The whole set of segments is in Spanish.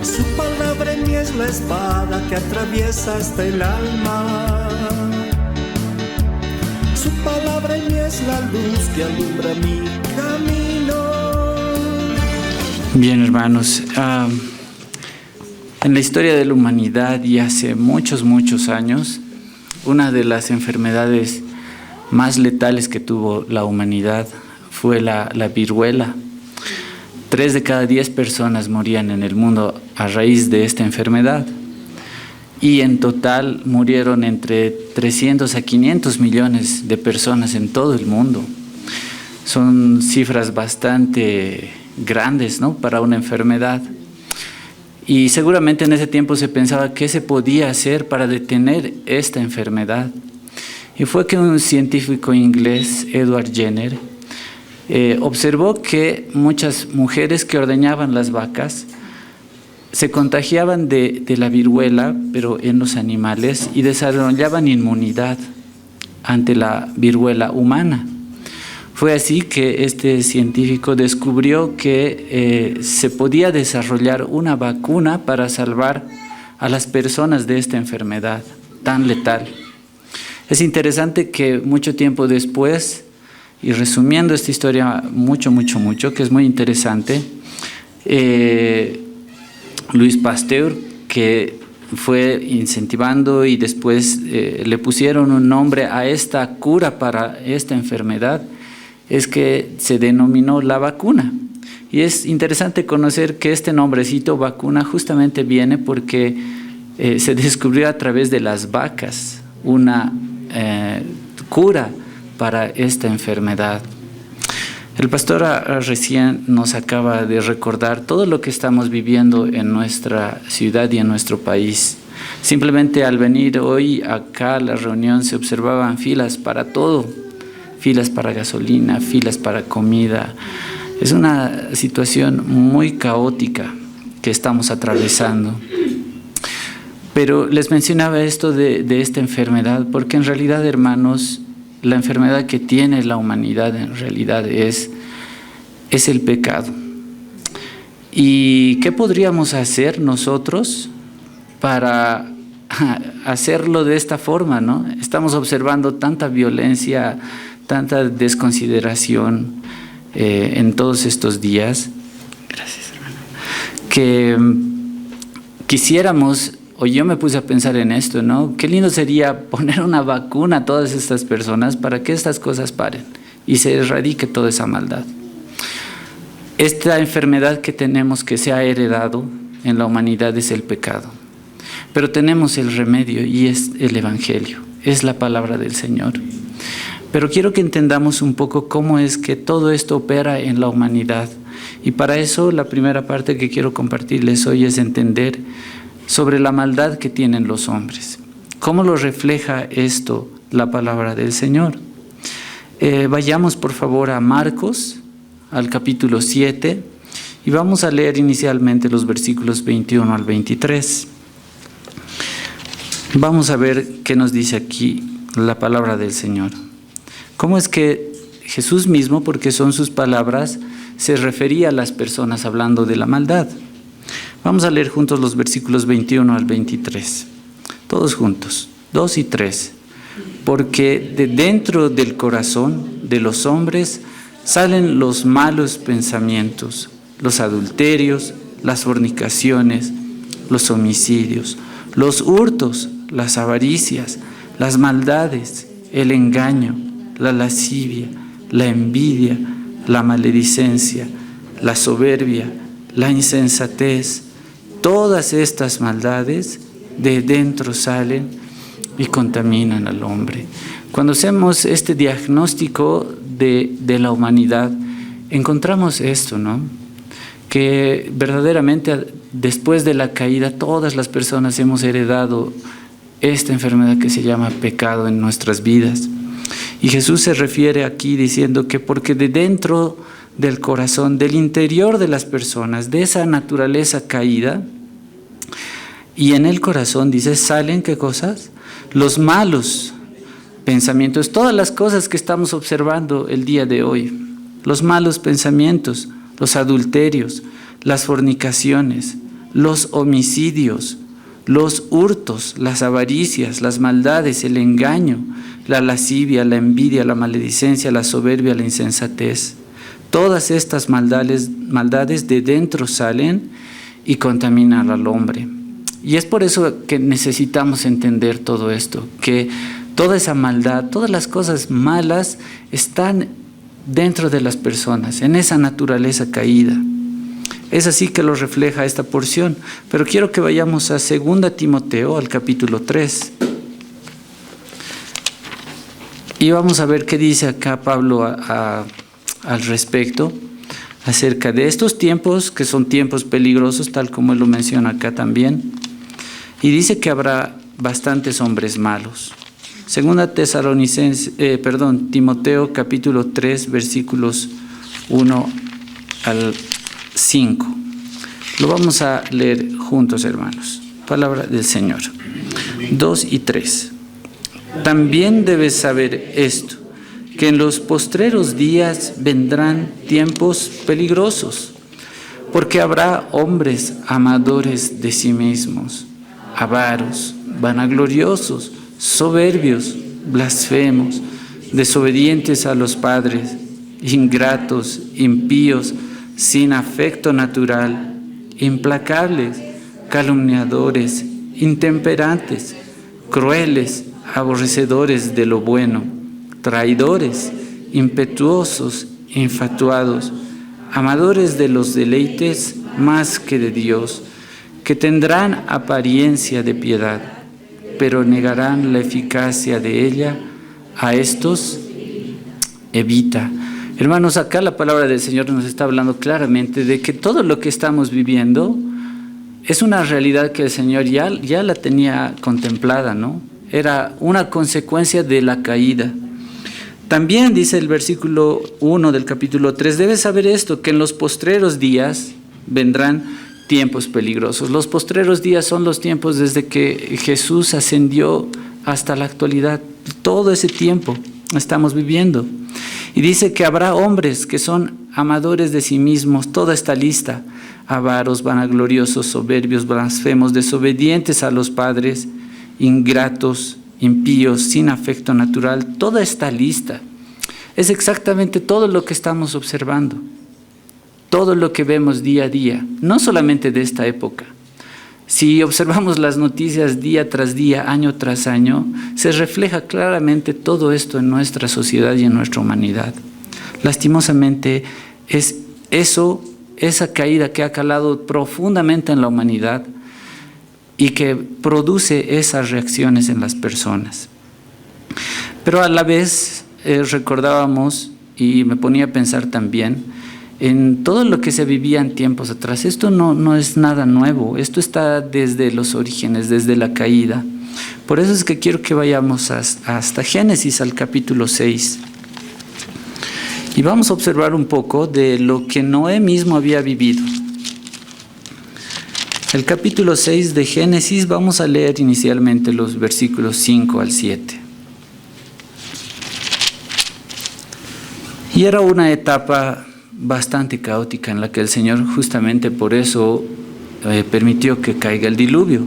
Su palabra en mí es la espada que atraviesa hasta el alma. Su palabra en mí es la luz que alumbra mi camino. Bien, hermanos, en la historia de la humanidad y hace muchos años, una de las enfermedades más letales que tuvo la humanidad fue la viruela. 3 de cada 10 personas morían en el mundo a raíz de esta enfermedad. Y en total murieron entre 300 a 500 millones de personas en todo el mundo. Son cifras bastante grandes, ¿no?, para una enfermedad. Y seguramente en ese tiempo se pensaba qué se podía hacer para detener esta enfermedad. Y fue que un científico inglés, Edward Jenner, observó que muchas mujeres que ordeñaban las vacas se contagiaban de la viruela, pero en los animales, y desarrollaban inmunidad ante la viruela humana. Fue así que este científico descubrió que se podía desarrollar una vacuna para salvar a las personas de esta enfermedad tan letal. Es interesante que mucho tiempo después, y resumiendo esta historia mucho, que es muy interesante, Louis Pasteur, que fue incentivando y después le pusieron un nombre a esta cura para esta enfermedad, es que se denominó la vacuna. Y es interesante conocer que este nombrecito vacuna justamente viene porque se descubrió a través de las vacas una cura para esta enfermedad. El pastor recién nos acaba de recordar todo lo que estamos viviendo en nuestra ciudad y en nuestro país. Simplemente al venir hoy acá a la reunión se observaban filas para todo, filas para gasolina, filas para comida. Es una situación muy caótica que estamos atravesando. Pero les mencionaba esto de esta enfermedad porque en realidad, hermanos, la enfermedad que tiene la humanidad en realidad es el pecado. ¿Y qué podríamos hacer nosotros para hacerlo de esta forma, ¿no? Estamos observando tanta violencia, tanta desconsideración en todos estos días. Gracias, hermano. Que quisiéramos, o yo me puse a pensar en esto, ¿no? Qué lindo sería poner una vacuna a todas estas personas para que estas cosas paren y se erradique toda esa maldad. Esta enfermedad que tenemos, que se ha heredado en la humanidad, es el pecado. Pero tenemos el remedio y es el Evangelio, es la palabra del Señor. Pero quiero que entendamos un poco cómo es que todo esto opera en la humanidad. Y para eso la primera parte que quiero compartirles hoy es entender sobre la maldad que tienen los hombres. ¿Cómo lo refleja esto la palabra del Señor? Vayamos por favor a Marcos, al capítulo 7, y vamos a leer inicialmente los versículos 21 al 23. Vamos a ver qué nos dice aquí la palabra del Señor. ¿Cómo es que Jesús mismo, porque son sus palabras, se refería a las personas hablando de la maldad? Vamos a leer juntos los versículos 21 al 23. Todos juntos, 2 y 3. Porque de dentro del corazón de los hombres salen los malos pensamientos, los adulterios, las fornicaciones, los homicidios, los hurtos, las avaricias, las maldades, el engaño, la lascivia, la envidia, la maledicencia, la soberbia, la insensatez. Todas estas maldades de dentro salen y contaminan al hombre. Cuando hacemos este diagnóstico de la humanidad, encontramos esto, ¿no? Que verdaderamente después de la caída todas las personas hemos heredado esta enfermedad que se llama pecado en nuestras vidas. Y Jesús se refiere aquí diciendo que porque de dentro del corazón, del interior de las personas, de esa naturaleza caída, y en el corazón, dice, salen, ¿qué cosas? Los malos pensamientos, todas las cosas que estamos observando el día de hoy, los malos pensamientos, los adulterios, las fornicaciones, los homicidios, los hurtos, las avaricias, las maldades, el engaño, la lascivia, la envidia, la maledicencia, la soberbia, la insensatez. Todas estas maldades de dentro salen y contaminan al hombre. Y es por eso que necesitamos entender todo esto, que toda esa maldad, todas las cosas malas están dentro de las personas, en esa naturaleza caída. Es así que lo refleja esta porción. Pero quiero que vayamos a 2 Timoteo, al capítulo 3. Y vamos a ver qué dice acá Pablo al respecto, acerca de estos tiempos, que son tiempos peligrosos, tal como él lo menciona acá también. Y dice que habrá bastantes hombres malos. 2 Timoteo capítulo 3, versículos 1 al 5. Lo vamos a leer juntos, hermanos. Palabra del Señor. 2 y 3. También debes saber esto, que en los postreros días vendrán tiempos peligrosos, porque habrá hombres amadores de sí mismos, avaros, vanagloriosos, soberbios, blasfemos, desobedientes a los padres, ingratos, impíos, sin afecto natural, implacables, calumniadores, intemperantes, crueles, aborrecedores de lo bueno, traidores, impetuosos, infatuados, amadores de los deleites más que de Dios, que tendrán apariencia de piedad, pero negarán la eficacia de ella. A estos evita. Hermanos, acá la palabra del Señor nos está hablando claramente de que todo lo que estamos viviendo es una realidad que el Señor ya la tenía contemplada, ¿no? Era una consecuencia de la caída. También dice el versículo 1 del capítulo 3, debes saber esto, que en los postreros días vendrán tiempos peligrosos. Los postreros días son los tiempos desde que Jesús ascendió hasta la actualidad. Todo ese tiempo estamos viviendo. Y dice que habrá hombres que son amadores de sí mismos, toda esta lista: avaros, vanagloriosos, soberbios, blasfemos, desobedientes a los padres, ingratos, impíos, sin afecto natural. Toda esta lista es exactamente todo lo que estamos observando, todo lo que vemos día a día, no solamente de esta época. Si observamos las noticias día tras día, año tras año, se refleja claramente todo esto en nuestra sociedad y en nuestra humanidad. Lastimosamente, es esa caída que ha calado profundamente en la humanidad y que produce esas reacciones en las personas. Pero a la vez recordábamos, y me ponía a pensar también, en todo lo que se vivía en tiempos atrás. Esto no es nada nuevo, esto está desde los orígenes, desde la caída. Por eso es que quiero que vayamos hasta Génesis, al capítulo 6. Y vamos a observar un poco de lo que Noé mismo había vivido. El capítulo 6 de Génesis, vamos a leer inicialmente los versículos 5 al 7. Y era una etapa bastante caótica en la que el Señor justamente por eso permitió que caiga el diluvio.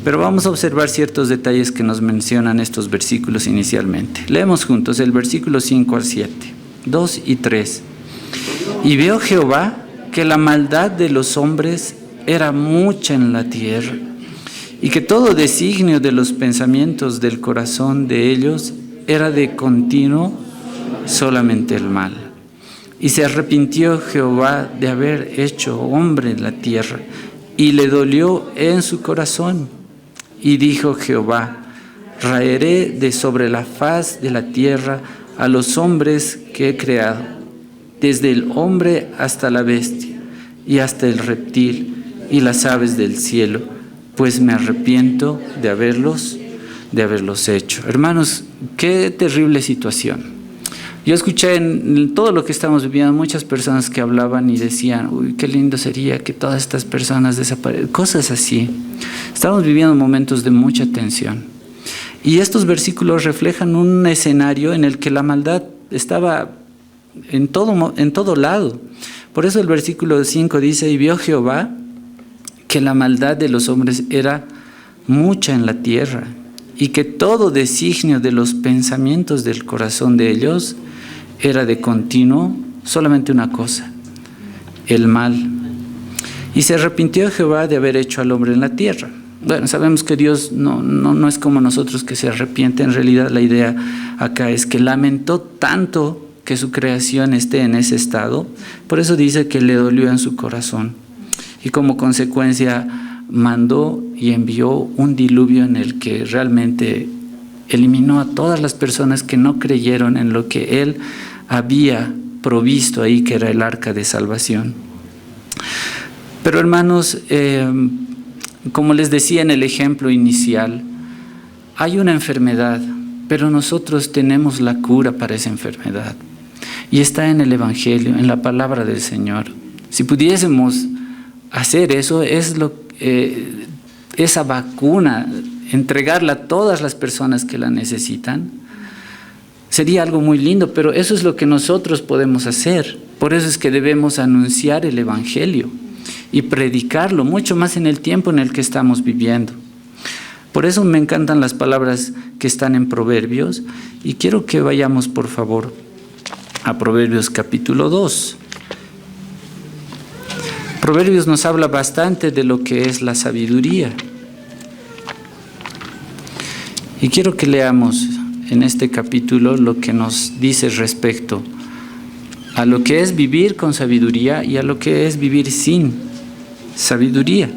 Pero vamos a observar ciertos detalles que nos mencionan estos versículos inicialmente. Leemos juntos el versículo 5 al 7, 2 y 3. Y vio Jehová que la maldad de los hombres era mucha en la tierra, y que todo designio de los pensamientos del corazón de ellos era de continuo solamente el mal. Y se arrepintió Jehová de haber hecho hombre en la tierra, y le dolió en su corazón. Y dijo Jehová: raeré de sobre la faz de la tierra a los hombres que he creado, desde el hombre hasta la bestia, y hasta el reptil, y las aves del cielo, pues me arrepiento de haberlos hecho. Hermanos, qué terrible situación. Yo escuché en todo lo que estamos viviendo muchas personas que hablaban y decían: uy, qué lindo sería que todas estas personas desaparezcan, cosas así. Estamos viviendo momentos de mucha tensión. Y estos versículos reflejan un escenario en el que la maldad estaba en todo lado. Por eso el versículo 5 dice: y vio Jehová que la maldad de los hombres era mucha en la tierra y que todo designio de los pensamientos del corazón de ellos era de continuo solamente una cosa, el mal. Y se arrepintió Jehová de haber hecho al hombre en la tierra. Bueno, sabemos que Dios no es como nosotros que se arrepiente. En realidad la idea acá es que lamentó tanto que su creación esté en ese estado. Por eso dice que le dolió en su corazón. Y como consecuencia mandó y envió un diluvio en el que realmente eliminó a todas las personas que no creyeron en lo que Él había provisto ahí, que era el arca de salvación. Pero hermanos, como les decía en el ejemplo inicial, hay una enfermedad, pero nosotros tenemos la cura para esa enfermedad. Y está en el Evangelio, en la palabra del Señor. Si pudiésemos hacer eso, esa vacuna, entregarla a todas las personas que la necesitan, sería algo muy lindo, pero eso es lo que nosotros podemos hacer. Por eso es que debemos anunciar el Evangelio y predicarlo, mucho más en el tiempo en el que estamos viviendo. Por eso me encantan las palabras que están en Proverbios, y quiero que vayamos, por favor, a Proverbios capítulo 2. Proverbios nos habla bastante de lo que es la sabiduría. Y quiero que leamos en este capítulo lo que nos dice respecto a lo que es vivir con sabiduría y a lo que es vivir sin sabiduría.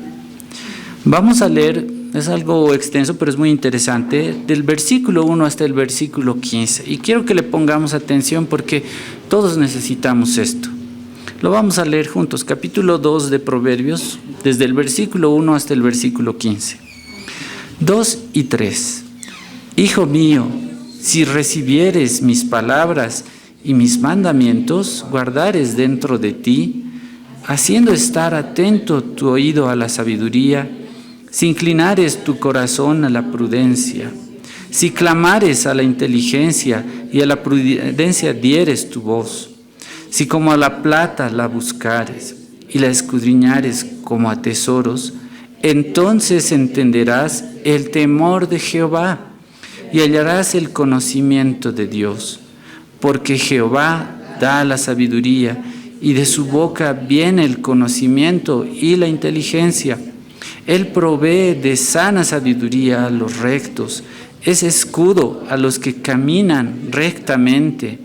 Vamos a leer, es algo extenso, pero es muy interesante, del versículo 1 hasta el versículo 15. Y quiero que le pongamos atención porque todos necesitamos esto. Lo vamos a leer juntos, capítulo 2 de Proverbios, desde el versículo 1 hasta el versículo 15. 2 y 3. Hijo mío, si recibieres mis palabras y mis mandamientos, guardares dentro de ti, haciendo estar atento tu oído a la sabiduría, si inclinares tu corazón a la prudencia, si clamares a la inteligencia y a la prudencia dieres tu voz, si como a la plata la buscares y la escudriñares como a tesoros, entonces entenderás el temor de Jehová y hallarás el conocimiento de Dios, porque Jehová da la sabiduría y de su boca viene el conocimiento y la inteligencia. Él provee de sana sabiduría a los rectos, es escudo a los que caminan rectamente.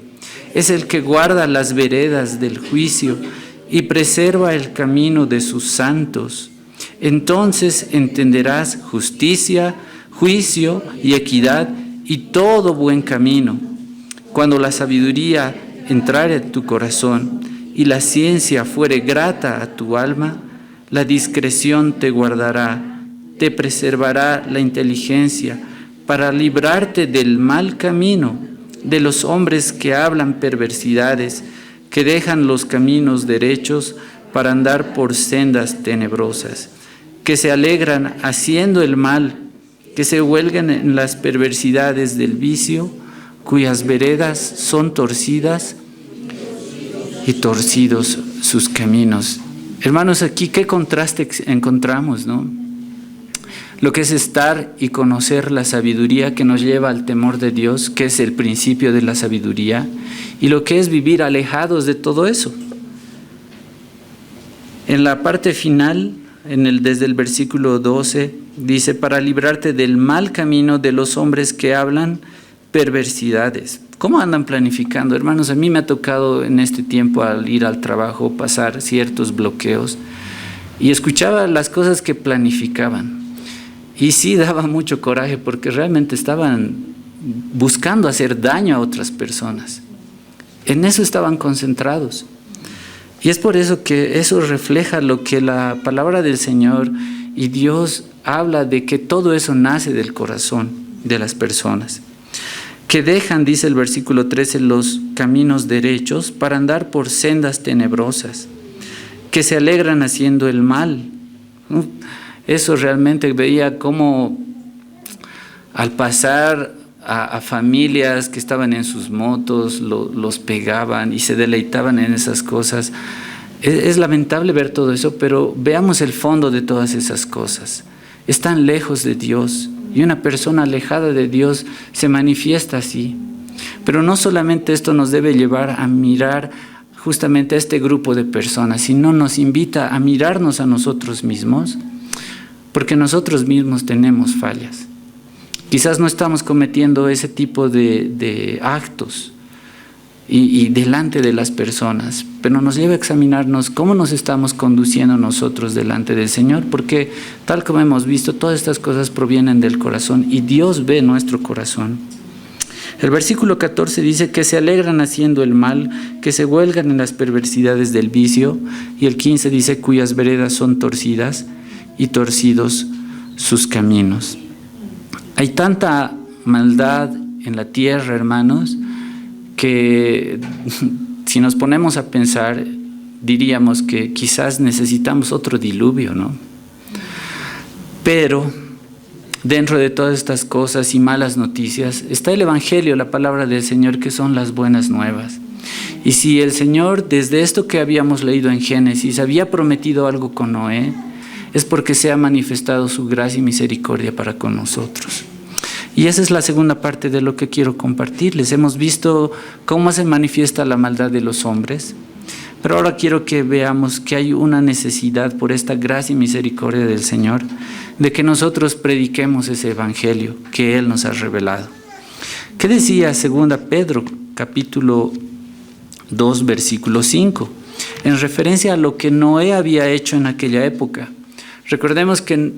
Es el que guarda las veredas del juicio y preserva el camino de sus santos. Entonces entenderás justicia, juicio y equidad y todo buen camino. Cuando la sabiduría entrare en tu corazón y la ciencia fuere grata a tu alma, la discreción te guardará, te preservará la inteligencia para librarte del mal camino, de los hombres que hablan perversidades, que dejan los caminos derechos para andar por sendas tenebrosas, que se alegran haciendo el mal, que se huelgan en las perversidades del vicio, cuyas veredas son torcidas y torcidos sus caminos. Hermanos, aquí qué contraste encontramos, ¿no? Lo que es estar y conocer la sabiduría que nos lleva al temor de Dios, que es el principio de la sabiduría, y lo que es vivir alejados de todo eso. En la parte final, desde el versículo 12, dice, para librarte del mal camino de los hombres que hablan perversidades. ¿Cómo andan planificando? Hermanos, a mí me ha tocado en este tiempo al ir al trabajo pasar ciertos bloqueos y escuchaba las cosas que planificaban. Y sí daba mucho coraje porque realmente estaban buscando hacer daño a otras personas. En eso estaban concentrados. Y es por eso que eso refleja lo que la palabra del Señor y Dios habla de que todo eso nace del corazón de las personas. Que dejan, dice el versículo 13, los caminos derechos para andar por sendas tenebrosas. Que se alegran haciendo el mal. Eso realmente veía cómo al pasar a familias que estaban en sus motos, los pegaban y se deleitaban en esas cosas. Es lamentable ver todo eso, pero veamos el fondo de todas esas cosas. Están lejos de Dios y una persona alejada de Dios se manifiesta así. Pero no solamente esto nos debe llevar a mirar justamente a este grupo de personas, sino nos invita a mirarnos a nosotros mismos, porque nosotros mismos tenemos fallas. Quizás no estamos cometiendo ese tipo de actos y delante de las personas, pero nos lleva a examinarnos cómo nos estamos conduciendo nosotros delante del Señor, porque tal como hemos visto, todas estas cosas provienen del corazón y Dios ve nuestro corazón. El versículo 14 dice que se alegran haciendo el mal, que se huelgan en las perversidades del vicio, y el 15 dice cuyas veredas son torcidas y torcidos sus caminos. Hay tanta maldad en la tierra, hermanos, que si nos ponemos a pensar, diríamos que quizás necesitamos otro diluvio, ¿no? Pero dentro de todas estas cosas y malas noticias está el Evangelio, la palabra del Señor, que son las buenas nuevas. Y si el Señor, desde esto que habíamos leído en Génesis, había prometido algo con Noé, es porque se ha manifestado su gracia y misericordia para con nosotros. Y esa es la segunda parte de lo que quiero compartirles. Hemos visto cómo se manifiesta la maldad de los hombres, pero ahora quiero que veamos que hay una necesidad por esta gracia y misericordia del Señor, de que nosotros prediquemos ese evangelio que Él nos ha revelado. ¿Qué decía 2 Pedro, capítulo 2, versículo 5? En referencia a lo que Noé había hecho en aquella época. Recordemos que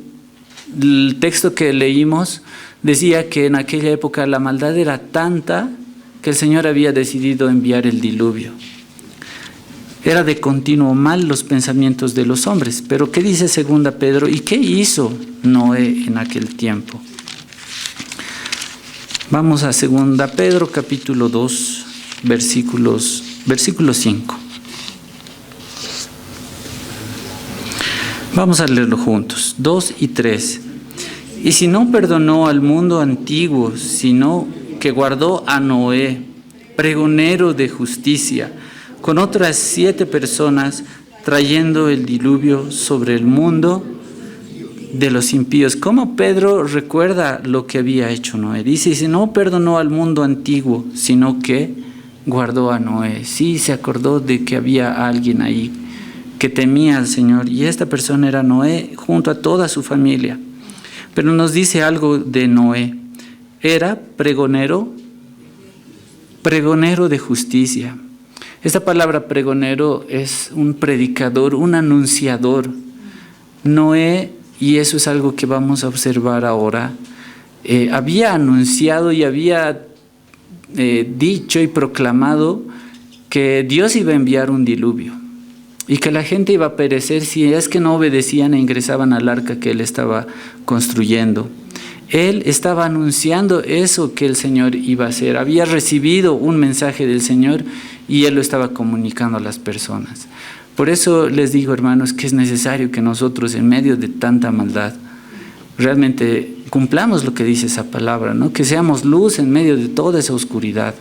el texto que leímos decía que en aquella época la maldad era tanta que el Señor había decidido enviar el diluvio. Era de continuo mal los pensamientos de los hombres. Pero ¿qué dice 2 Pedro? ¿Y qué hizo Noé en aquel tiempo? Vamos a 2 Pedro capítulo 2, versículo 5. Vamos a leerlo juntos, 2 y 3. Y si no perdonó al mundo antiguo, sino que guardó a Noé, pregonero de justicia, con otras 7 personas, trayendo el diluvio sobre el mundo de los impíos. ¿Cómo Pedro recuerda lo que había hecho Noé? Dice, si no perdonó al mundo antiguo, sino que guardó a Noé. Sí, se acordó de que había alguien ahí que temía al Señor, y esta persona era Noé junto a toda su familia. Pero nos dice algo de Noé. Era pregonero de justicia. Esta palabra pregonero es un predicador, un anunciador. Noé, y eso es algo que vamos a observar ahora, había anunciado y había dicho y proclamado que Dios iba a enviar un diluvio y que la gente iba a perecer si es que no obedecían e ingresaban al arca que él estaba construyendo. Él estaba anunciando eso que el Señor iba a hacer. Había recibido un mensaje del Señor y él lo estaba comunicando a las personas. Por eso les digo, hermanos, que es necesario que nosotros, en medio de tanta maldad, realmente cumplamos lo que dice esa palabra, ¿no? Que seamos luz en medio de toda esa oscuridad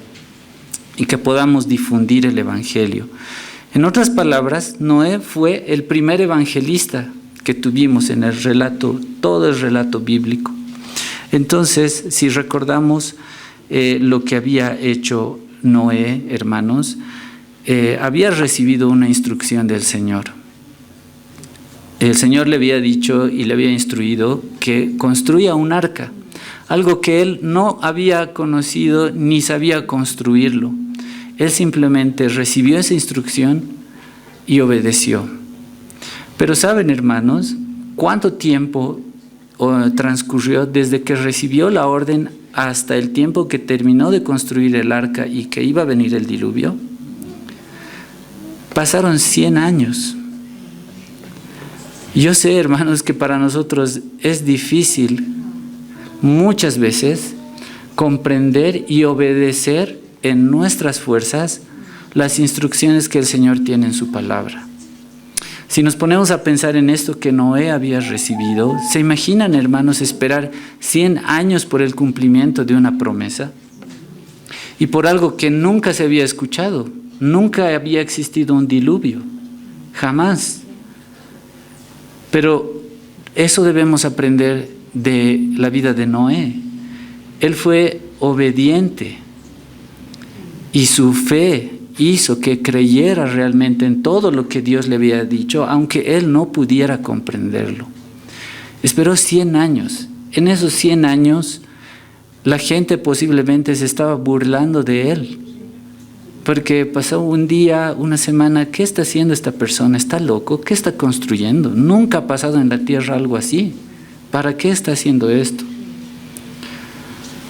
y que podamos difundir el evangelio. En otras palabras, Noé fue el primer evangelista que tuvimos en el relato, todo el relato bíblico. Entonces, si recordamos lo que había hecho Noé, hermanos, había recibido una instrucción del Señor. El Señor le había dicho y le había instruido que construya un arca, algo que él no había conocido ni sabía construirlo. Él simplemente recibió esa instrucción y obedeció. Pero ¿saben, hermanos, cuánto tiempo transcurrió desde que recibió la orden hasta el tiempo que terminó de construir el arca y que iba a venir el diluvio? Pasaron 100 años. Yo sé, hermanos, que para nosotros es difícil muchas veces comprender y obedecer en nuestras fuerzas las instrucciones que el Señor tiene en su palabra. Si nos ponemos a pensar en esto que Noé había recibido, ¿se imaginan, hermanos, esperar 100 años por el cumplimiento de una promesa? Y por algo que nunca se había escuchado, nunca había existido un diluvio. jamás. Pero eso debemos aprender de la vida de Noé. Él fue obediente y su fe hizo que creyera realmente en todo lo que Dios le había dicho, aunque él no pudiera comprenderlo. Esperó 100 años. En esos 100 años, la gente posiblemente se estaba burlando de él, porque pasó un día, una semana, ¿qué está haciendo esta persona? ¿Está loco? ¿Qué está construyendo? Nunca ha pasado en la tierra algo así. ¿Para qué está haciendo esto?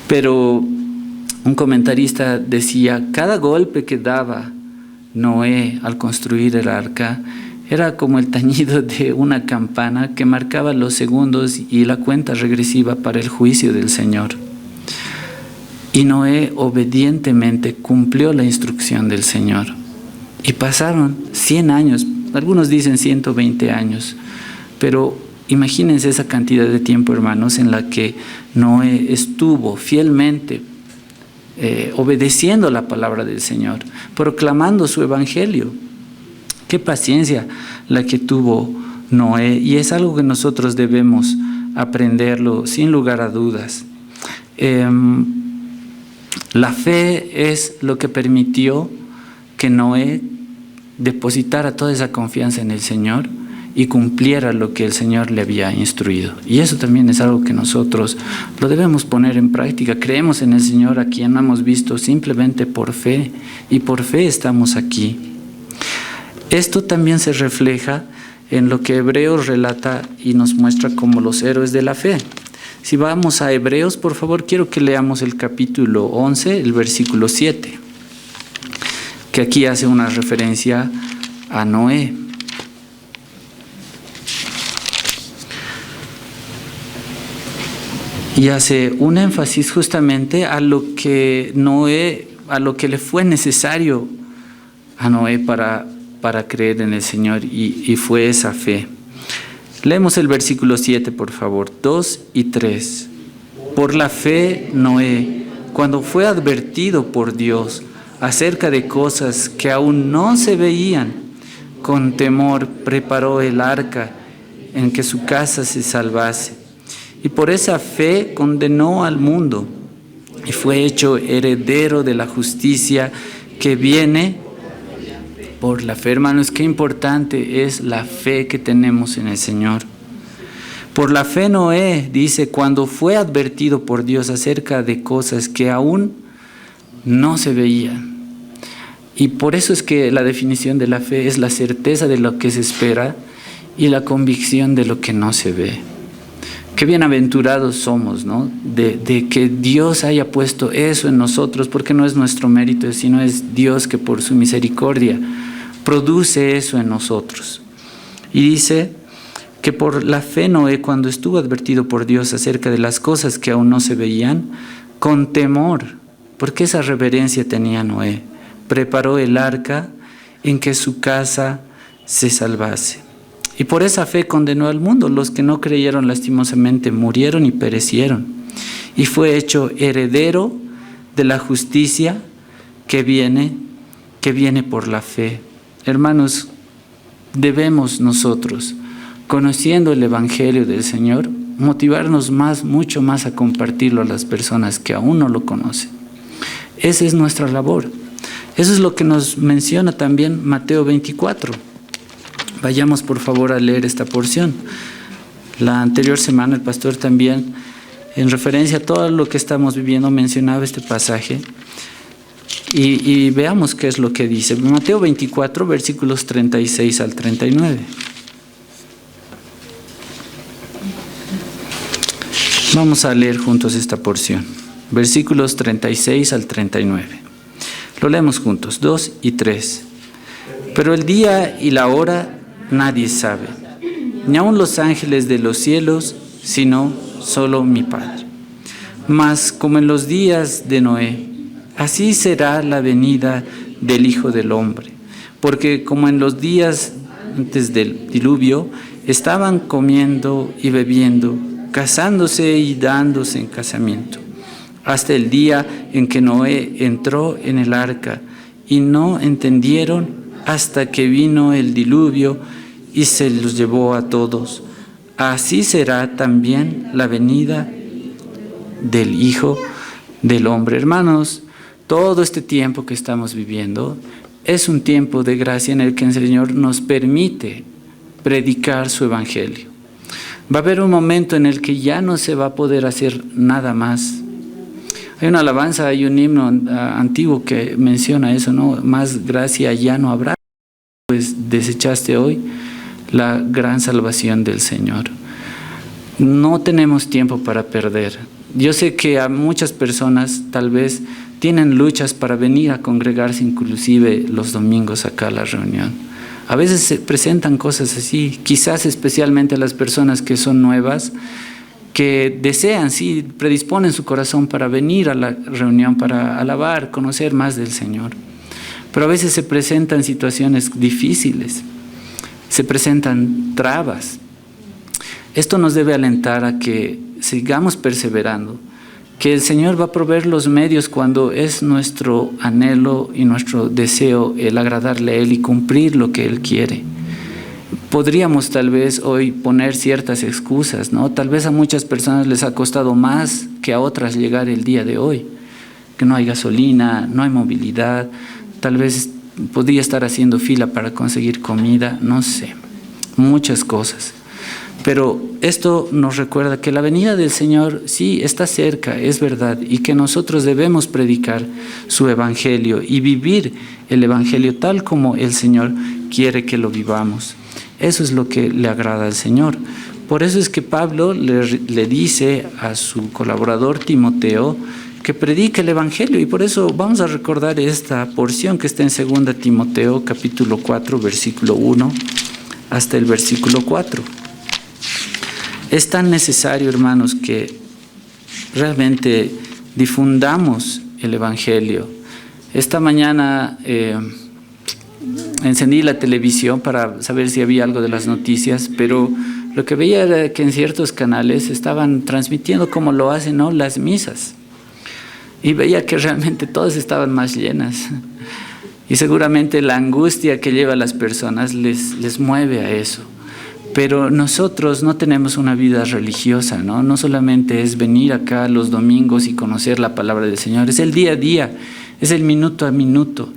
Pero un comentarista decía, cada golpe que daba Noé al construir el arca era como el tañido de una campana que marcaba los segundos y la cuenta regresiva para el juicio del Señor. Y Noé obedientemente cumplió la instrucción del Señor. Y pasaron 100 años, algunos dicen 120 años, pero imagínense esa cantidad de tiempo, hermanos, en la que Noé estuvo fielmente obedeciendo la palabra del Señor, proclamando su evangelio. Qué paciencia la que tuvo Noé, y es algo que nosotros debemos aprenderlo sin lugar a dudas. La fe es lo que permitió que Noé depositara toda esa confianza en el Señor y cumpliera lo que el Señor le había instruido. Y eso también es algo que nosotros lo debemos poner en práctica. Creemos en el Señor, a quien no hemos visto, simplemente por fe, y por fe estamos aquí. Esto también se refleja en lo que Hebreos relata y nos muestra como los héroes de la fe. Si vamos a Hebreos, por favor, quiero que leamos el capítulo 11, el versículo 7, que aquí hace una referencia a Noé. Y hace un énfasis justamente a lo que le fue necesario a Noé para creer en el Señor, y fue esa fe. Leemos el versículo 7, por favor, 2 y 3. Por la fe, Noé, cuando fue advertido por Dios acerca de cosas que aún no se veían, con temor preparó el arca en que su casa se salvase. Y por esa fe condenó al mundo y fue hecho heredero de la justicia que viene por la fe. Hermanos, qué importante es la fe que tenemos en el Señor. Por la fe Noé, dice, cuando fue advertido por Dios acerca de cosas que aún no se veían. Y por eso es que la definición de la fe es la certeza de lo que se espera y la convicción de lo que no se ve. Qué bienaventurados somos, ¿no? De que Dios haya puesto eso en nosotros, porque no es nuestro mérito, sino es Dios que por su misericordia produce eso en nosotros. Y dice que por la fe Noé, cuando estuvo advertido por Dios acerca de las cosas que aún no se veían, con temor, porque esa reverencia tenía Noé, preparó el arca en que su casa se salvase. Y por esa fe condenó al mundo. Los que no creyeron lastimosamente murieron y perecieron. Y fue hecho heredero de la justicia que viene por la fe. Hermanos, debemos nosotros, conociendo el Evangelio del Señor, motivarnos mucho más a compartirlo a las personas que aún no lo conocen. Esa es nuestra labor. Eso es lo que nos menciona también Mateo 24. Vayamos por favor a leer esta porción. La anterior semana el pastor también, en referencia a todo lo que estamos viviendo, mencionaba este pasaje. Y veamos qué es lo que dice. Mateo 24, versículos 36 al 39. Vamos a leer juntos esta porción. Versículos 36 al 39. Lo leemos juntos, 2 y 3. Pero el día y la hora nadie sabe, ni aun los ángeles de los cielos, sino solo mi Padre. Mas como en los días de Noé, así será la venida del Hijo del Hombre. Porque como en los días antes del diluvio, estaban comiendo y bebiendo, casándose y dándose en casamiento, hasta el día en que Noé entró en el arca, y no entendieron hasta que vino el diluvio y se los llevó a todos. Así será también la venida del Hijo del Hombre. Hermanos, todo este tiempo que estamos viviendo es un tiempo de gracia en el que el Señor nos permite predicar su evangelio. Va a haber un momento en el que ya no se va a poder hacer nada más. Hay una alabanza, hay un himno antiguo que menciona eso, ¿no? Más gracia ya no habrá, pues desechaste hoy la gran salvación del Señor. No tenemos tiempo para perder. Yo sé que a muchas personas tal vez tienen luchas para venir a congregarse inclusive los domingos acá a la reunión. A veces se presentan cosas así, quizás especialmente a las personas que son nuevas, que desean, sí, predisponen su corazón para venir a la reunión, para alabar, conocer más del Señor. Pero a veces se presentan situaciones difíciles, se presentan trabas. Esto nos debe alentar a que sigamos perseverando, que el Señor va a proveer los medios cuando es nuestro anhelo y nuestro deseo el agradarle a Él y cumplir lo que Él quiere. Podríamos tal vez hoy poner ciertas excusas, ¿no? Tal vez a muchas personas les ha costado más que a otras llegar el día de hoy, que no hay gasolina, no hay movilidad, tal vez podría estar haciendo fila para conseguir comida, no sé, muchas cosas. Pero esto nos recuerda que la venida del Señor sí está cerca, es verdad, y que nosotros debemos predicar su evangelio y vivir el evangelio tal como el Señor quiere que lo vivamos. Eso es lo que le agrada al Señor. Por eso es que Pablo le dice a su colaborador Timoteo que predique el evangelio, y por eso vamos a recordar esta porción que está en 2 Timoteo capítulo 4 versículo 1 hasta el versículo 4. Es tan necesario, hermanos, que realmente difundamos el evangelio. Esta mañana encendí la televisión para saber si había algo de las noticias, pero lo que veía era que en ciertos canales estaban transmitiendo como lo hacen, ¿no?, las misas. Y veía que realmente todas estaban más llenas. Y seguramente la angustia que lleva a las personas les mueve a eso. Pero nosotros no tenemos una vida religiosa, ¿no? No solamente es venir acá los domingos y conocer la palabra del Señor, es el día a día, es el minuto a minuto,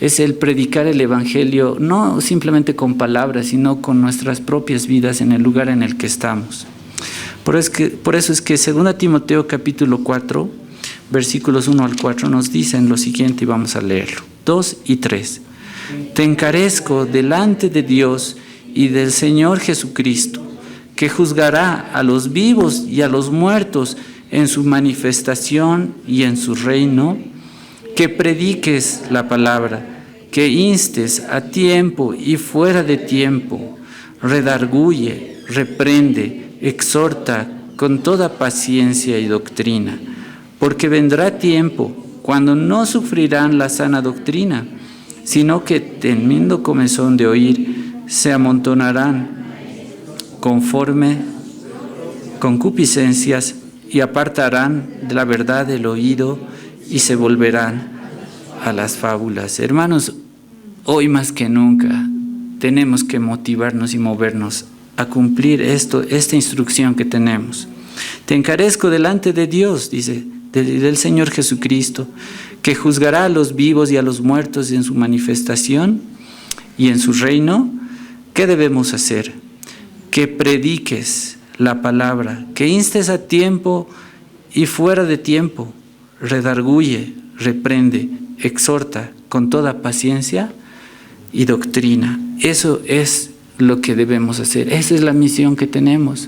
es el predicar el evangelio, no simplemente con palabras, sino con nuestras propias vidas en el lugar en el que estamos. Por eso es que 2 Timoteo capítulo 4, versículos 1 al 4 nos dicen lo siguiente, y vamos a leerlo, 2 y 3. Te encarezco delante de Dios y del Señor Jesucristo, que juzgará a los vivos y a los muertos en su manifestación y en su reino, que prediques la palabra, que instes a tiempo y fuera de tiempo, redarguye, reprende, exhorta con toda paciencia y doctrina, porque vendrá tiempo cuando no sufrirán la sana doctrina, sino que teniendo comezón de oír, se amontonarán conforme concupiscencias y apartarán de la verdad el oído y se volverán a las fábulas. Hermanos, hoy más que nunca tenemos que motivarnos y movernos a cumplir esta instrucción que tenemos. Te encarezco delante de Dios, dice, del Señor Jesucristo, que juzgará a los vivos y a los muertos en su manifestación y en su reino. ¿Qué debemos hacer? Que prediques la palabra, que instes a tiempo y fuera de tiempo, redarguye, reprende, exhorta con toda paciencia y doctrina. Eso es lo que debemos hacer, esa es la misión que tenemos.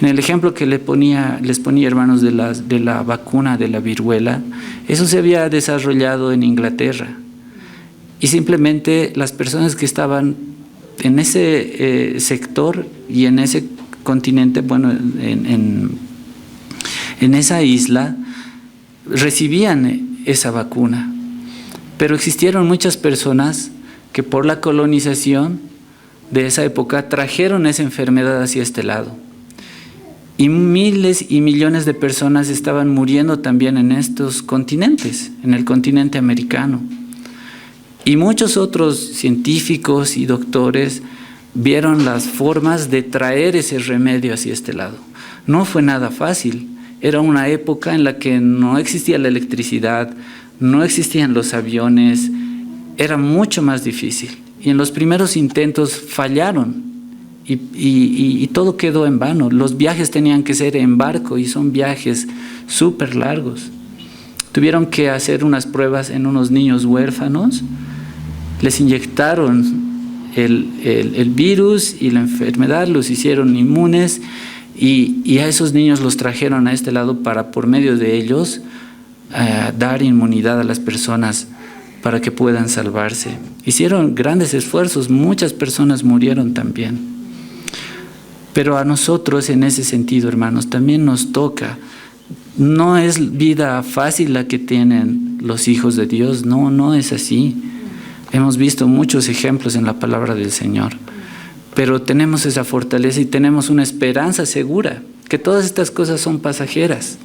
En el ejemplo que les ponía, hermanos, de la vacuna de la viruela, eso se había desarrollado en Inglaterra, y simplemente las personas que estaban en ese sector y en ese continente, bueno, en esa isla, recibían esa vacuna. Pero existieron muchas personas que por la colonización de esa época trajeron esa enfermedad hacia este lado. Y miles y millones de personas estaban muriendo también en estos continentes, en el continente americano. Y muchos otros científicos y doctores vieron las formas de traer ese remedio hacia este lado. No fue nada fácil. Era una época en la que no existía la electricidad, no existían los aviones, era mucho más difícil. Y en los primeros intentos fallaron y todo quedó en vano. Los viajes tenían que ser en barco y son viajes súper largos. Tuvieron que hacer unas pruebas en unos niños huérfanos, les inyectaron el virus y la enfermedad, los hicieron inmunes y a esos niños los trajeron a este lado para, por medio de ellos, dar inmunidad a las personas para que puedan salvarse. Hicieron grandes esfuerzos, muchas personas murieron también. Pero a nosotros en ese sentido, hermanos, también nos toca. No es vida fácil la que tienen los hijos de Dios, no es así. Hemos visto muchos ejemplos en la palabra del Señor, pero tenemos esa fortaleza y tenemos una esperanza segura, que todas estas cosas son pasajeras,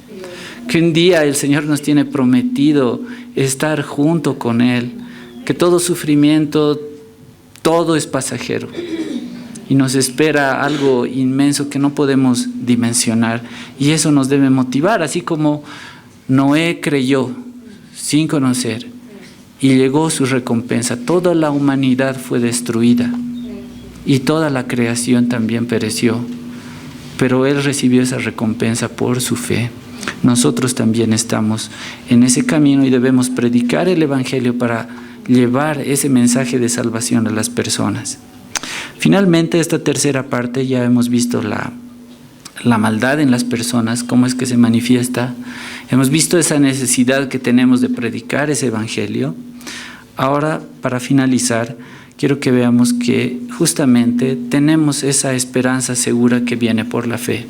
que un día el Señor nos tiene prometido estar junto con Él, que todo sufrimiento, todo es pasajero y nos espera algo inmenso que no podemos dimensionar, y eso nos debe motivar, así como Noé creyó sin conocer y llegó su recompensa. Toda la humanidad fue destruida y toda la creación también pereció, pero él recibió esa recompensa por su fe. Nosotros también estamos en ese camino y debemos predicar el Evangelio para llevar ese mensaje de salvación a las personas. Finalmente, esta tercera parte, ya hemos visto la maldad en las personas, cómo es que se manifiesta. Hemos visto esa necesidad que tenemos de predicar ese Evangelio. Ahora, para finalizar, quiero que veamos que justamente tenemos esa esperanza segura que viene por la fe.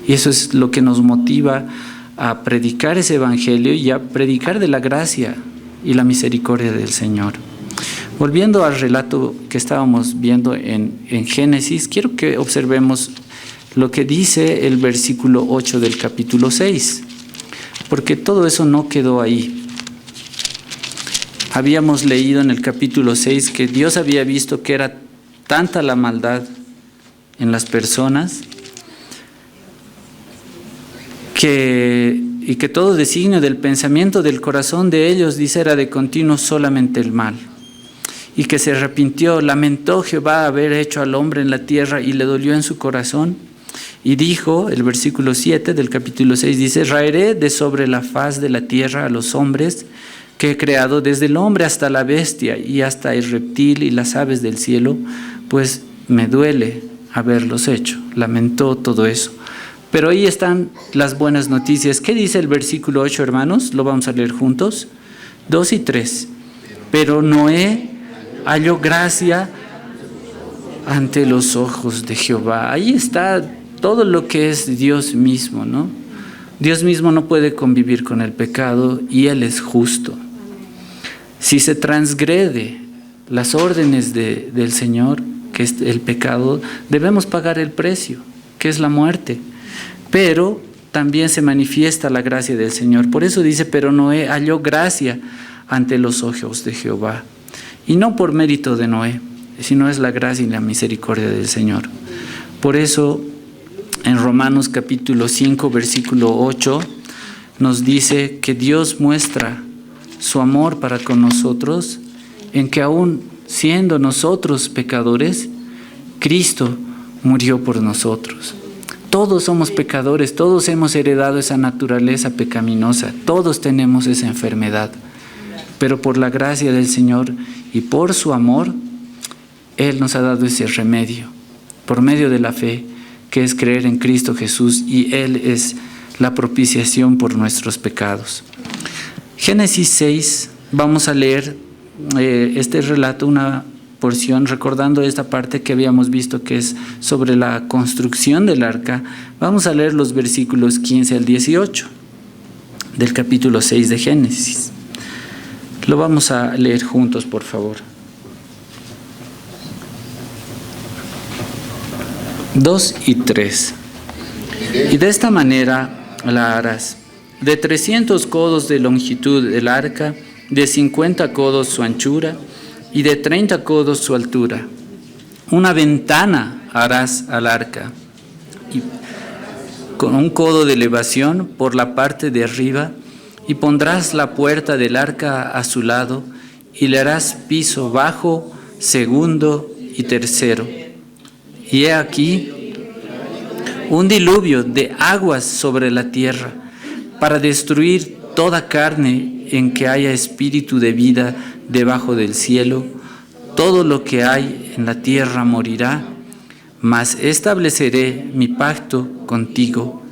Y eso es lo que nos motiva a predicar ese Evangelio y a predicar de la gracia y la misericordia del Señor. Volviendo al relato que estábamos viendo en Génesis, quiero que observemos lo que dice el versículo 8 del capítulo 6, porque todo eso no quedó ahí. Habíamos leído en el capítulo 6 que Dios había visto que era tanta la maldad en las personas y que todo designio del pensamiento del corazón de ellos, dice, era de continuo solamente el mal. Y que se arrepintió, lamentó Jehová haber hecho al hombre en la tierra y le dolió en su corazón. Y dijo, el versículo 7 del capítulo 6 dice: raeré de sobre la faz de la tierra a los hombres que he creado, desde el hombre hasta la bestia y hasta el reptil y las aves del cielo, pues me duele haberlos hecho. Lamentó todo eso. Pero ahí están las buenas noticias. ¿Qué dice el versículo 8, hermanos? Lo vamos a leer juntos. 2 y 3. Pero Noé halló gracia ante los ojos de Jehová. Ahí está todo lo que es Dios mismo, ¿no? Dios mismo no puede convivir con el pecado y Él es justo. Si se transgrede las órdenes del Señor, que es el pecado, debemos pagar el precio, que es la muerte. Pero también se manifiesta la gracia del Señor. Por eso dice, pero Noé halló gracia ante los ojos de Jehová. Y no por mérito de Noé, sino es la gracia y la misericordia del Señor. Por eso, en Romanos capítulo 5, versículo 8, nos dice que Dios muestra su amor para con nosotros, en que aún siendo nosotros pecadores, Cristo murió por nosotros. Todos somos pecadores, todos hemos heredado esa naturaleza pecaminosa, todos tenemos esa enfermedad. Pero por la gracia del Señor y por su amor, Él nos ha dado ese remedio, por medio de la fe, que es creer en Cristo Jesús, y Él es la propiciación por nuestros pecados. Génesis 6, vamos a leer este relato, una porción, recordando esta parte que habíamos visto que es sobre la construcción del arca. Vamos a leer los versículos 15 al 18 del capítulo 6 de Génesis. Lo vamos a leer juntos, por favor. 2 y 3. Y de esta manera la harás: de 300 codos de longitud el arca, de 50 codos su anchura, y de 30 codos su altura. Una ventana harás al arca, y con un codo de elevación por la parte de arriba, y pondrás la puerta del arca a su lado, y le harás piso bajo, segundo y tercero. Y he aquí un diluvio de aguas sobre la tierra, para destruir toda carne en que haya espíritu de vida debajo del cielo. Todo lo que hay en la tierra morirá, mas estableceré mi pacto contigo,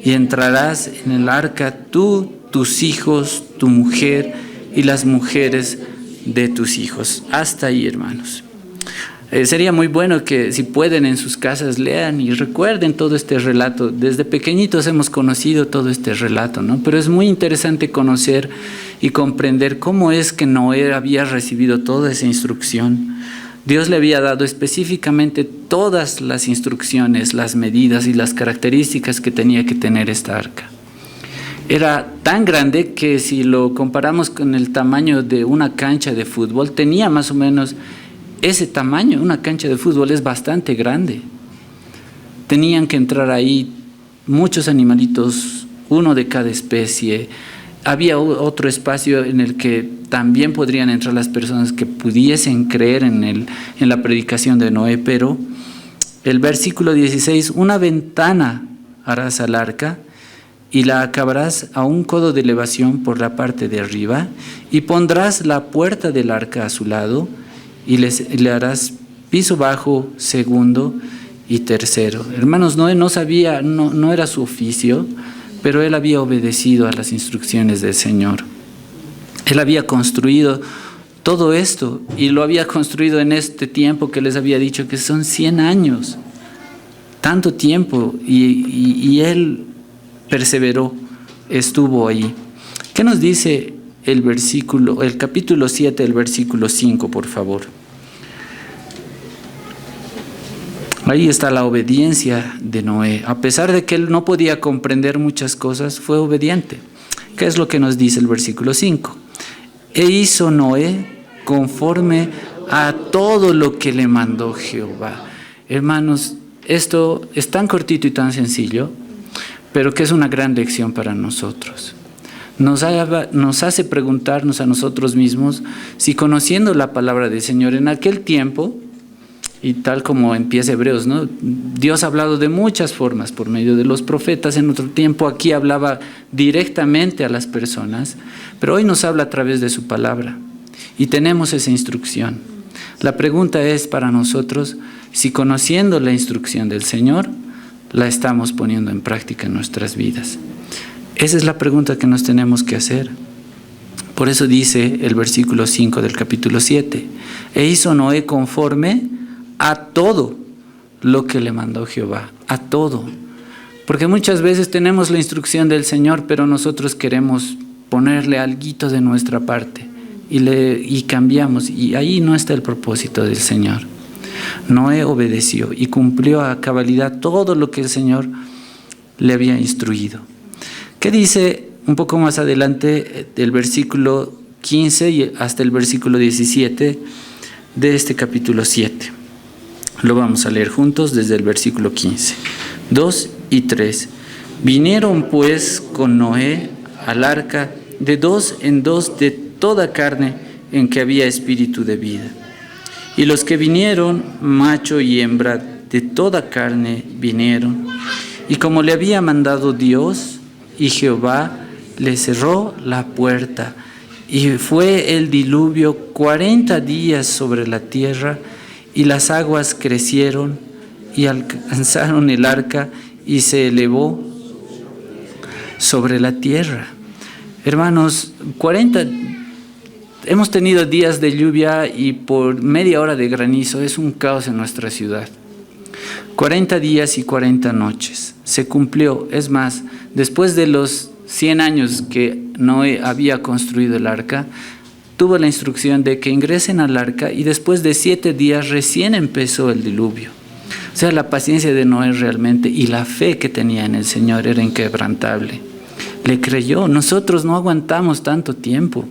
y entrarás en el arca tú, tus hijos, tu mujer y las mujeres de tus hijos. Hasta ahí, hermanos. Sería muy bueno que, si pueden, en sus casas lean y recuerden todo este relato. Desde pequeñitos hemos conocido todo este relato, ¿no? Pero es muy interesante conocer y comprender cómo es que Noé había recibido toda esa instrucción. Dios le había dado específicamente todas las instrucciones, las medidas y las características que tenía que tener esta arca. Era tan grande que, si lo comparamos con el tamaño de una cancha de fútbol, tenía más o menos ese tamaño. Una cancha de fútbol es bastante grande. Tenían que entrar ahí muchos animalitos, uno de cada especie. Había otro espacio en el que también podrían entrar las personas que pudiesen creer en la predicación de Noé, pero el versículo 16, una ventana harás al arca y la acabarás a un codo de elevación por la parte de arriba, y pondrás la puerta del arca a su lado, y le harás piso bajo, segundo y tercero. Hermanos, Noé no sabía, no era su oficio, pero él había obedecido a las instrucciones del Señor. Él había construido todo esto, y lo había construido en este tiempo que les había dicho que son 100 años. Tanto tiempo, y él perseveró, estuvo ahí. ¿Qué nos dice el capítulo 7, el versículo 5, por favor? Ahí está la obediencia de Noé. A pesar de que él no podía comprender muchas cosas, fue obediente. ¿Qué es lo que nos dice el versículo 5? E hizo Noé conforme a todo lo que le mandó Jehová. Hermanos, esto es tan cortito y tan sencillo, pero que es una gran lección para nosotros. Nos hace preguntarnos a nosotros mismos si, conociendo la palabra del Señor en aquel tiempo, y tal como empieza Hebreos, ¿no? Dios ha hablado de muchas formas por medio de los profetas. En otro tiempo aquí hablaba directamente a las personas, pero hoy nos habla a través de su palabra, y tenemos esa instrucción. La pregunta es para nosotros si, conociendo la instrucción del Señor, la estamos poniendo en práctica en nuestras vidas. Esa es la pregunta que nos tenemos que hacer. Por eso dice el versículo 5 del capítulo 7, e hizo Noé conforme a todo lo que le mandó Jehová, a todo. Porque muchas veces tenemos la instrucción del Señor, pero nosotros queremos ponerle alguito de nuestra parte y cambiamos, y ahí no está el propósito del Señor. Noé obedeció y cumplió a cabalidad todo lo que el Señor le había instruido. ¿Qué dice un poco más adelante del versículo 15 y hasta el versículo 17 de este capítulo 7? Lo vamos a leer juntos desde el versículo 15, 2 y 3. Vinieron pues con Noé al arca de 2 en 2 de toda carne en que había espíritu de vida. Y los que vinieron, macho y hembra de toda carne vinieron. Y como le había mandado Dios, y Jehová le cerró la puerta, y fue el diluvio 40 días sobre la tierra, y las aguas crecieron y alcanzaron el arca y se elevó sobre la tierra. Hermanos, hemos tenido días de lluvia y por media hora de granizo. Es un caos en nuestra ciudad. 40 días y 40 noches. Se cumplió. Es más, después de los 100 años que Noé había construido el arca, tuvo la instrucción de que ingresen al arca, y después de 7 días recién empezó el diluvio. O sea, la paciencia de Noé realmente, y la fe que tenía en el Señor, era inquebrantable. Le creyó. Nosotros no aguantamos tanto tiempo.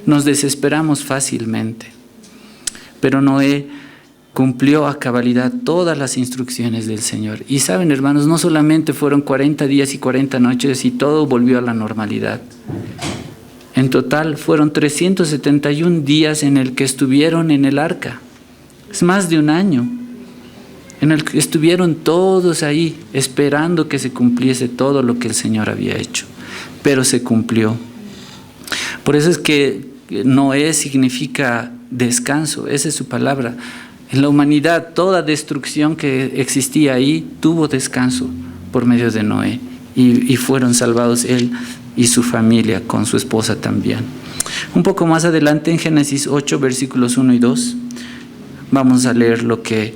Nos desesperamos fácilmente. pero Noé cumplió a cabalidad todas las instrucciones del Señor. Y saben, hermanos, no solamente fueron 40 días y 40 noches y todo volvió a la normalidad. En total fueron 371 días en el que estuvieron en el arca. Es más de un año en el que estuvieron todos ahí esperando que se cumpliese todo lo que el Señor había hecho. Pero se cumplió. Por eso es que Noé significa descanso, esa es su palabra. En la humanidad, toda destrucción que existía ahí tuvo descanso por medio de Noé. Y fueron salvados él y su familia, con su esposa también. Un poco más adelante, en Génesis 8, versículos 1 y 2, vamos a leer lo que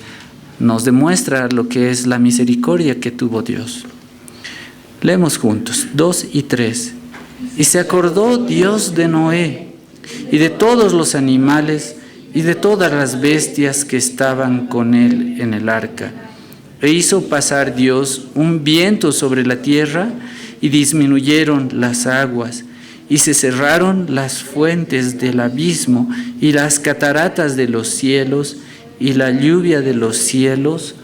nos demuestra lo que es la misericordia que tuvo Dios. Leemos juntos, 2 y 3. Y se acordó Dios de Noé y de todos los animales y de todas las bestias que estaban con él en el arca. E hizo pasar Dios un viento sobre la tierra y disminuyeron las aguas y se cerraron las fuentes del abismo y las cataratas de los cielos y la lluvia de los cielos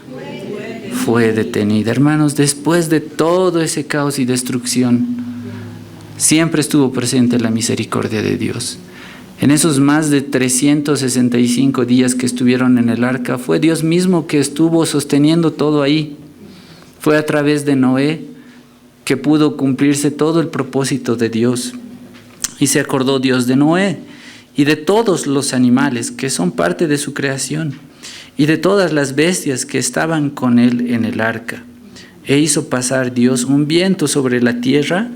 fue detenida. Hermanos, después de todo ese caos y destrucción, siempre estuvo presente la misericordia de Dios. En esos más de 365 días que estuvieron en el arca, fue Dios mismo que estuvo sosteniendo todo ahí. Fue a través de Noé que pudo cumplirse todo el propósito de Dios. Y se acordó Dios de Noé y de todos los animales que son parte de su creación y de todas las bestias que estaban con él en el arca. E hizo pasar Dios un viento sobre la tierra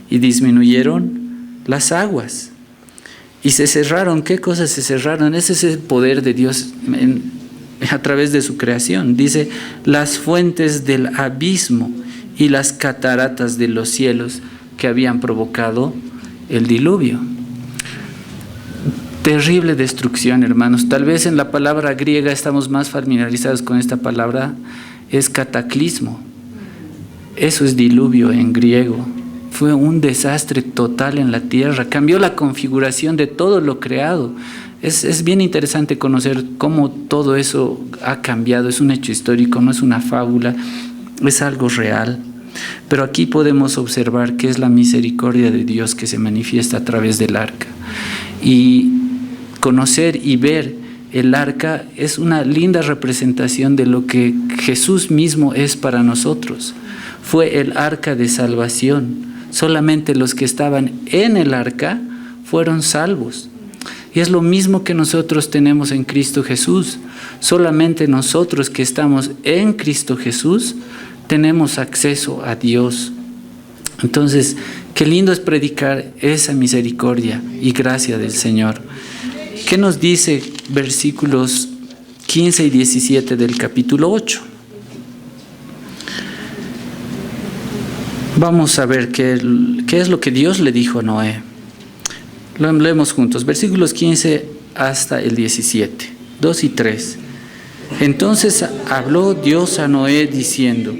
y disminuyeron las aguas. Y se cerraron. ¿Qué cosas se cerraron? Ese es el poder de Dios a través de su creación. Dice, las fuentes del abismo y las cataratas de los cielos que habían provocado el diluvio. Terrible destrucción, hermanos. Tal vez en la palabra griega estamos más familiarizados con esta palabra. Es cataclismo. Eso es diluvio en griego. Fue un desastre total en la tierra, cambió la configuración de todo lo creado. Es bien interesante conocer cómo todo eso ha cambiado, es un hecho histórico, no es una fábula, es algo real. Pero aquí podemos observar que es la misericordia de Dios que se manifiesta a través del arca. Y conocer y ver el arca es una linda representación de lo que Jesús mismo es para nosotros. Fue el arca de salvación. Solamente los que estaban en el arca fueron salvos. Y es lo mismo que nosotros tenemos en Cristo Jesús. Solamente nosotros que estamos en Cristo Jesús tenemos acceso a Dios. Entonces, qué lindo es predicar esa misericordia y gracia del Señor. ¿Qué nos dice versículos 15 y 17 del capítulo 8? Vamos a ver qué es lo que Dios le dijo a Noé. Lo leemos juntos, versículos 15 hasta el 17, 2 y 3. Entonces habló Dios a Noé diciendo,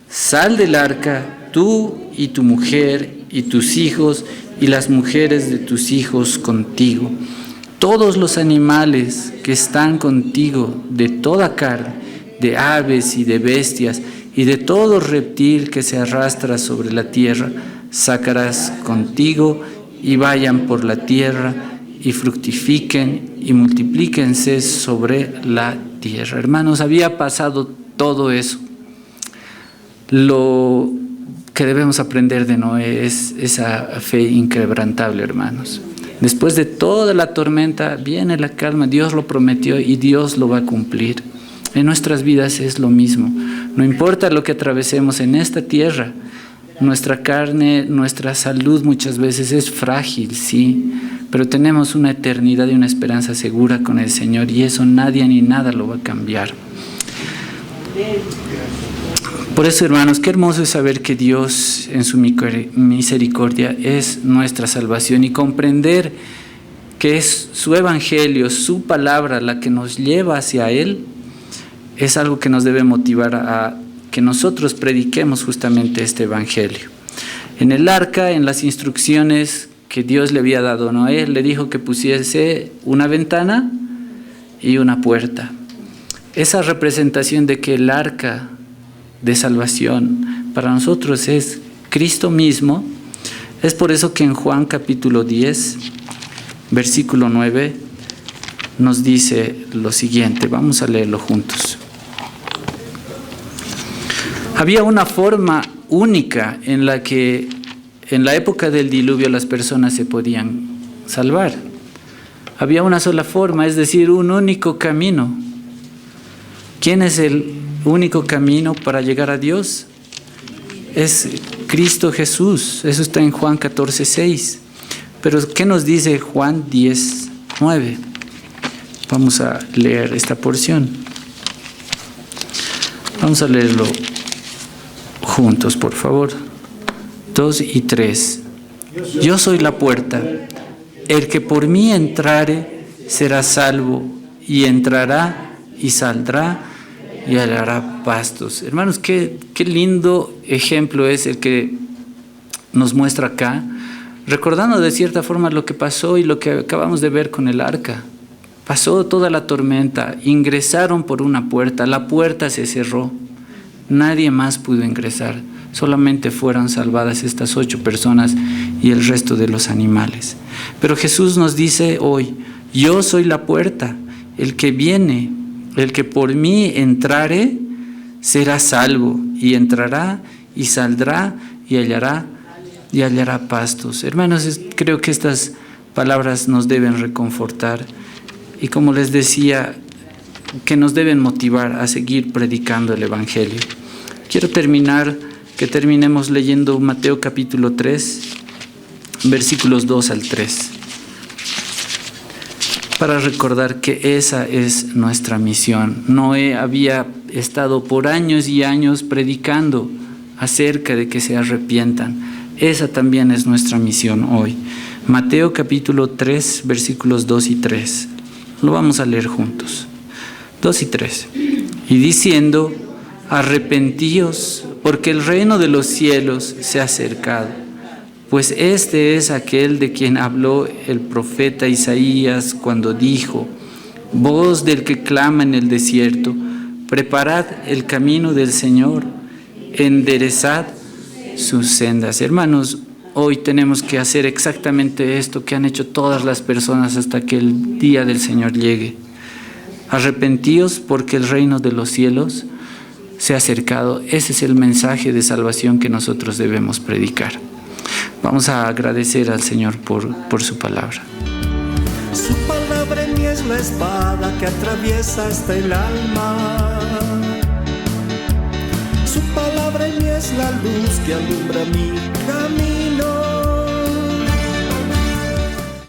sal del arca, tú y tu mujer y tus hijos y las mujeres de tus hijos contigo, todos los animales que están contigo, de toda carne, de aves y de bestias, y de todo reptil que se arrastra sobre la tierra, sacarás contigo y vayan por la tierra y fructifiquen y multiplíquense sobre la tierra. Hermanos, había pasado todo eso. Lo que debemos aprender de Noé es esa fe inquebrantable, hermanos. Después de toda la tormenta viene la calma. Dios lo prometió y Dios lo va a cumplir. En nuestras vidas es lo mismo. No importa lo que atravesemos en esta tierra, nuestra carne, nuestra salud muchas veces es frágil, sí, pero tenemos una eternidad y una esperanza segura con el Señor y eso nadie ni nada lo va a cambiar. Por eso, hermanos, qué hermoso es saber que Dios en su misericordia es nuestra salvación y comprender que es su evangelio, su palabra la que nos lleva hacia Él. Es algo que nos debe motivar a que nosotros prediquemos justamente este evangelio. En el arca, en las instrucciones que Dios le había dado a Noé, le dijo que pusiese una ventana y una puerta. Esa representación de que el arca de salvación para nosotros es Cristo mismo. Es por eso que en Juan capítulo 10, versículo 9, nos dice lo siguiente. Vamos a leerlo juntos. Había una forma única en la que en la época del diluvio las personas se podían salvar. Había una sola forma, es decir, un único camino. ¿Quién es el único camino para llegar a Dios? Es Cristo Jesús. Eso está en Juan 14:6. Pero ¿qué nos dice Juan 10:9? Vamos a leer esta porción. Vamos a leerlo juntos, por favor. 2 y 3. Yo soy la puerta. El que por mí entrare será salvo, y entrará y saldrá y hallará pastos. Hermanos, qué lindo ejemplo es el que nos muestra acá, recordando de cierta forma lo que pasó y lo que acabamos de ver con el arca. Pasó toda la tormenta, ingresaron por una puerta, la puerta se cerró, nadie más pudo ingresar, solamente fueron salvadas estas 8 personas y el resto de los animales. Pero Jesús nos dice hoy, yo soy la puerta, el que viene, el que por mí entrare, será salvo, y entrará y saldrá y hallará pastos. Hermanos, creo que estas palabras nos deben reconfortar y, como les decía, que nos deben motivar a seguir predicando el Evangelio. Quiero que terminemos leyendo Mateo capítulo 3, versículos 2 al 3, para recordar que esa es nuestra misión. Noé había estado por años y años predicando acerca de que se arrepientan. Esa también es nuestra misión hoy. Mateo capítulo 3, versículos 2 y 3. Lo vamos a leer juntos. 2 y 3. Y diciendo, arrepentíos, porque el reino de los cielos se ha acercado. Pues este es aquel de quien habló el profeta Isaías cuando dijo, voz del que clama en el desierto, preparad el camino del Señor, enderezad sus sendas. Hermanos, hoy tenemos que hacer exactamente esto que han hecho todas las personas hasta que el día del Señor llegue. Arrepentíos porque el reino de los cielos se ha acercado. Ese es el mensaje de salvación que nosotros debemos predicar. Vamos a agradecer al Señor por su palabra. Su palabra en mí es la espada que atraviesa hasta el alma. Su palabra en mí es la luz que alumbra mi